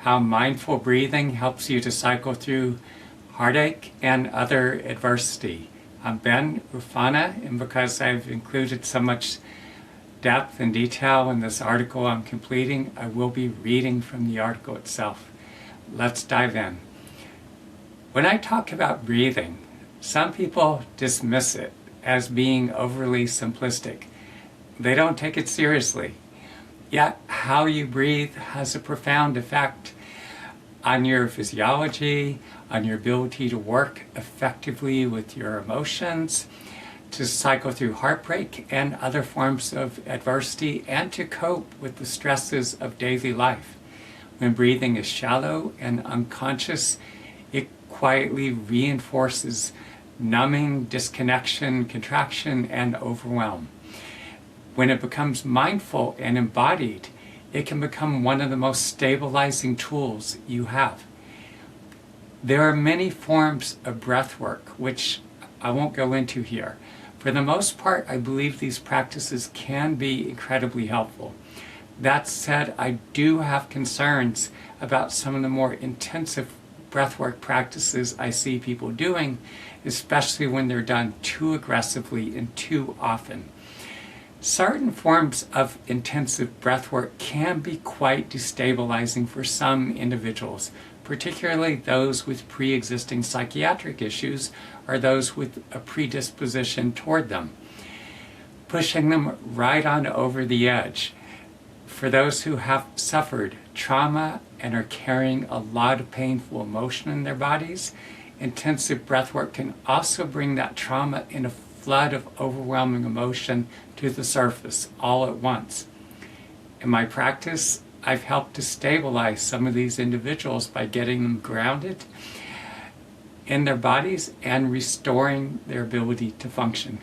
how mindful breathing helps you to cycle through heartache and other adversity. I'm Ben Rufana, and because I've included so much depth and detail in this article I'm completing, I will be reading from the article itself. Let's dive in. When I talk about breathing, some people dismiss it as being overly simplistic. They don't take it seriously. Yet, how you breathe has a profound effect on your physiology, on your ability to work effectively with your emotions, to cycle through heartbreak and other forms of adversity, and to cope with the stresses of daily life. When breathing is shallow and unconscious, it quietly reinforces numbing, disconnection, contraction, and overwhelm. When it becomes mindful and embodied, it can become one of the most stabilizing tools you have. There are many forms of breath work, which I won't go into here. For the most part, I believe these practices can be incredibly helpful. That said, I do have concerns about some of the more intensive breathwork practices I see people doing, especially when they're done too aggressively and too often. Certain forms of intensive breathwork can be quite destabilizing for some individuals, particularly those with pre-existing psychiatric issues or those with a predisposition toward them, pushing them right on over the edge. For those who have suffered trauma and are carrying a lot of painful emotion in their bodies, intensive breathwork can also bring that trauma in a flood of overwhelming emotion to the surface all at once. In my practice, I've helped to stabilize some of these individuals by getting them grounded in their bodies and restoring their ability to function.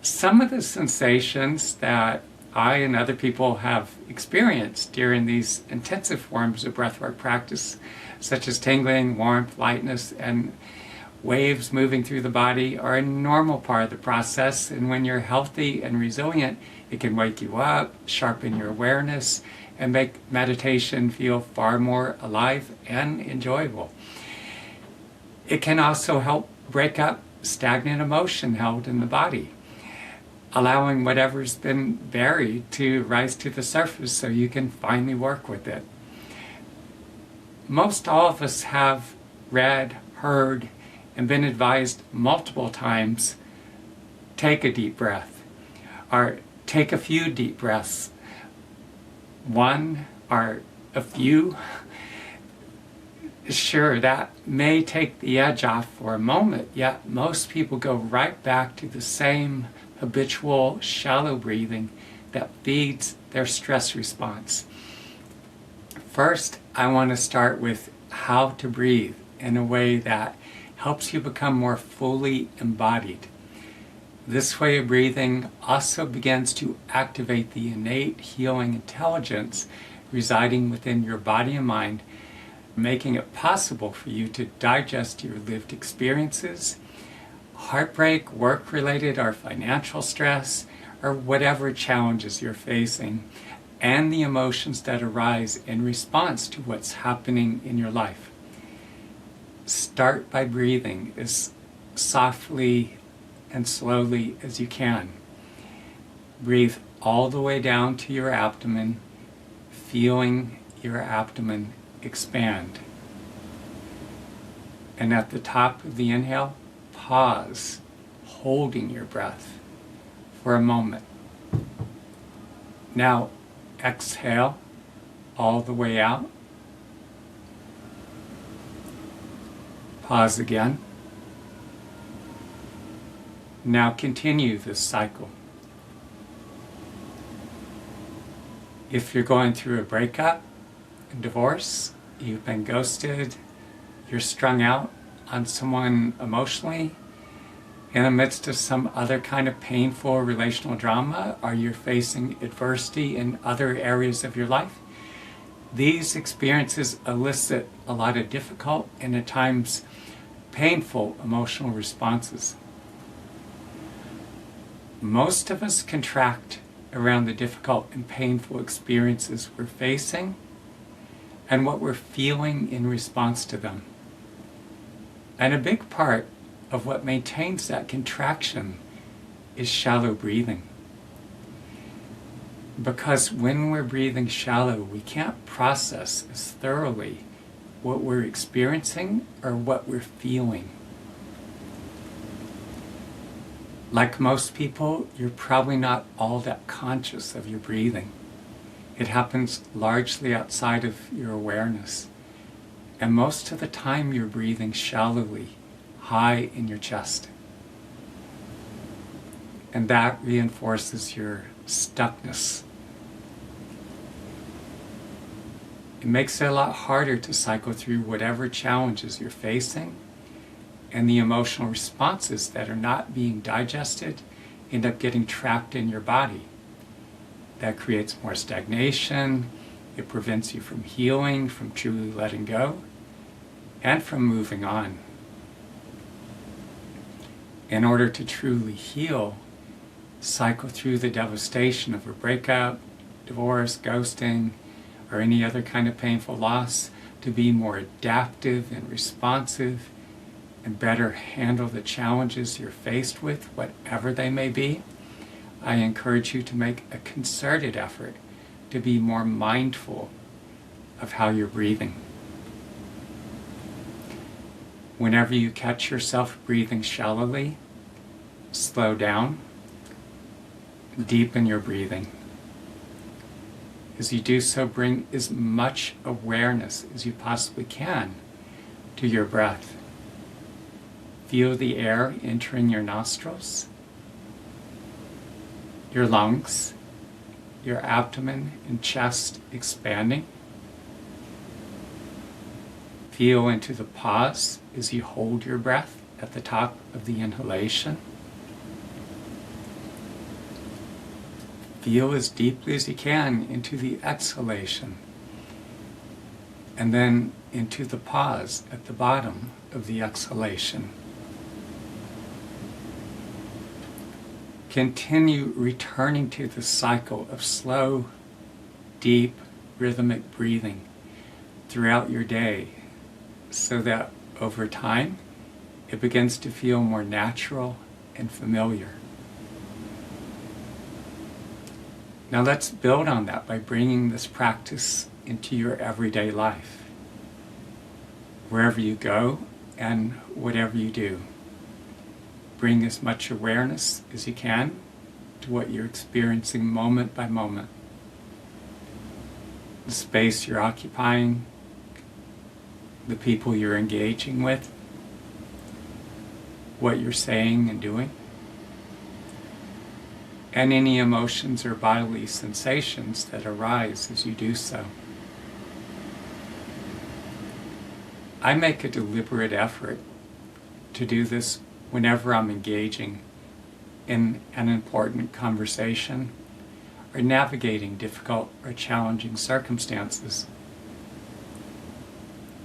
Some of the sensations that I and other people have experienced during these intensive forms of breathwork practice, such as tingling, warmth, lightness, and waves moving through the body, are a normal part of the process, and when you're healthy and resilient, it can wake you up, sharpen your awareness, and make meditation feel far more alive and enjoyable. It can also help break up stagnant emotion held in the body, allowing whatever's been buried to rise to the surface so you can finally work with it. Most all of us have read, heard, and been advised multiple times, take a deep breath, or take a few deep breaths. One or a few, sure, that may take the edge off for a moment, yet most people go right back to the same habitual shallow breathing that feeds their stress response. First, I want to start with how to breathe in a way that helps you become more fully embodied. This way of breathing also begins to activate the innate healing intelligence residing within your body and mind, making it possible for you to digest your lived experiences, heartbreak, work-related or financial stress, or whatever challenges you're facing, and the emotions that arise in response to what's happening in your life. Start by breathing as softly and slowly as you can. Breathe all the way down to your abdomen, feeling your abdomen expand. And at the top of the inhale, pause, holding your breath for a moment. Now exhale all the way out. Pause again. Now continue this cycle. If you're going through a breakup, a divorce, you've been ghosted, you're strung out on someone emotionally, in the midst of some other kind of painful relational drama, or you're facing adversity in other areas of your life, these experiences elicit a lot of difficult and at times painful emotional responses. Most of us contract around the difficult and painful experiences we're facing, and what we're feeling in response to them. And a big part of what maintains that contraction is shallow breathing. Because when we're breathing shallow, we can't process as thoroughly what we're experiencing or what we're feeling. Like most people, you're probably not all that conscious of your breathing. It happens largely outside of your awareness. And most of the time you're breathing shallowly, high in your chest. And that reinforces your stuckness. It makes it a lot harder to cycle through whatever challenges you're facing, and the emotional responses that are not being digested end up getting trapped in your body. That creates more stagnation. It prevents you from healing, from truly letting go, and from moving on. In order to truly heal, cycle through the devastation of a breakup, divorce, ghosting, or any other kind of painful loss, to be more adaptive and responsive and better handle the challenges you're faced with, whatever they may be, I encourage you to make a concerted effort to be more mindful of how you're breathing. Whenever you catch yourself breathing shallowly, slow down, deepen your breathing. As you do so, bring as much awareness as you possibly can to your breath. Feel the air entering your nostrils, your lungs, your abdomen and chest expanding. Feel into the pause as you hold your breath at the top of the inhalation. Feel as deeply as you can into the exhalation, and then into the pause at the bottom of the exhalation. Continue returning to the cycle of slow, deep, rhythmic breathing throughout your day, so that over time it begins to feel more natural and familiar. Now let's build on that by bringing this practice into your everyday life, wherever you go and whatever you do. Bring as much awareness as you can to what you're experiencing moment by moment. The space you're occupying, the people you're engaging with, what you're saying and doing, and any emotions or bodily sensations that arise as you do so. I make a deliberate effort to do this whenever I'm engaging in an important conversation or navigating difficult or challenging circumstances.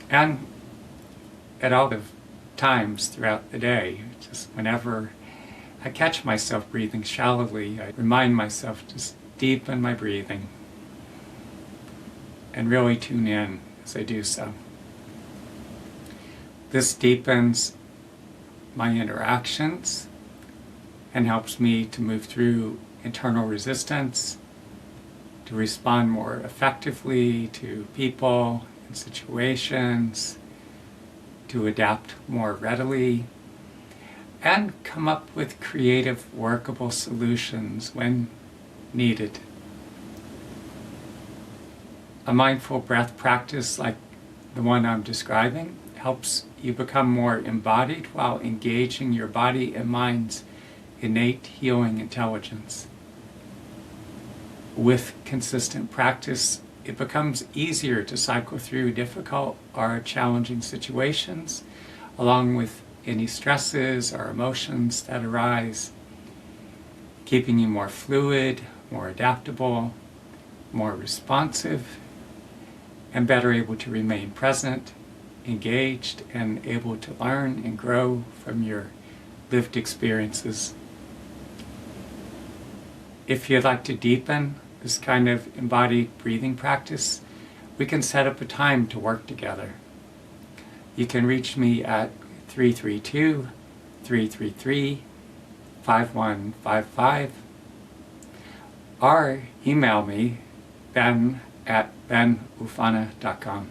And at all of times throughout the day, just whenever I catch myself breathing shallowly, I remind myself to just deepen my breathing and really tune in as I do so. This deepens my interactions and helps me to move through internal resistance, to respond more effectively to people and situations, to adapt more readily, and come up with creative, workable solutions when needed. A mindful breath practice like the one I'm describing helps you become more embodied while engaging your body and mind's innate healing intelligence. With consistent practice, it becomes easier to cycle through difficult or challenging situations, along with any stresses or emotions that arise, keeping you more fluid, more adaptable, more responsive, and better able to remain present, engaged, and able to learn and grow from your lived experiences. If you'd like to deepen this kind of embodied breathing practice, we can set up a time to work together. You can reach me at 332-333-5155 or email me ben@benufana.com.